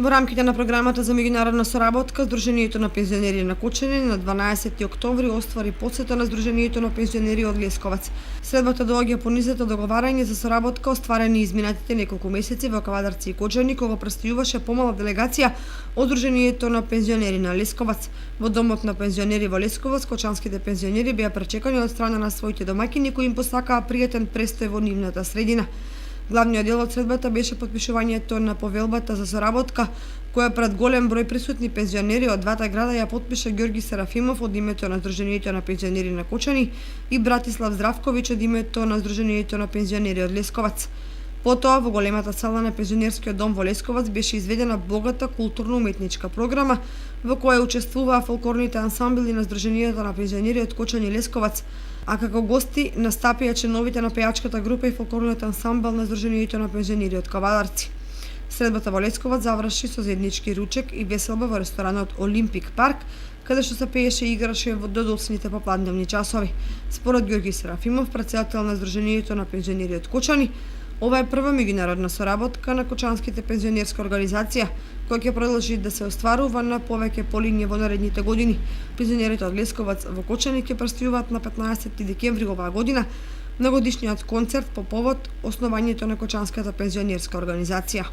Во рамките на програмата за меѓународна соработка, Сдруженијето на пензионери на Кочани на 12 октомври оствари посета на Сдруженијето на пензионери од Лесковац. Средбата доаѓа по низето договарање за соработка остварени изминатите неколку месеци во Кавадарци и Кочани, кога престојуваше помала делегација од Сдруженијето на пензионери на Лесковац. Во домот на пензионери во Лесковац, кочанските пензионери беа пречекани од страна на своите домаќини кои им посакаа пријатен престој во нивната средина. Главниот дел од средбата беше потпишувањето на повелбата за соработка, која пред голем број присутни пензионери од двата града ја потпиша Ѓорги Серафимов од името на Сдруженијето на пензионери на Кочани и Братислав Здравковиќ од името на Сдруженијето на пензионери од Лесковац. Потоа, во големата сала на пензионерскиот дом во Лесковац беше изведена богата културно-уметничка програма, во која учествуваа фолклорните ансамбли на Сдруженијето на пензионери од Кочани и Лесковац, а како гости настапија членовите на пејачката група и фолклорниот ансамбл на Сдруженијето на пензионери од Кавадарци. Средбата во Лесковац заврши со заеднички ручек и веселба во ресторанот Олимпик парк, каде што се пееше и играше во додоцните попладневни часови. Според Ѓорги Серафимов, претседател на Сдруженијето на пензионери од Кочани, ова е прва меѓународна соработка на кочанските пензионерска организација, која ќе продолжи да се остварува на повеќе полиња во наредните години. Пензионерите од Лесковац во Кочани ќе престојуваат на 15 декември оваа година на годишниот концерт по повод основањето на кочанската пензионерска организација.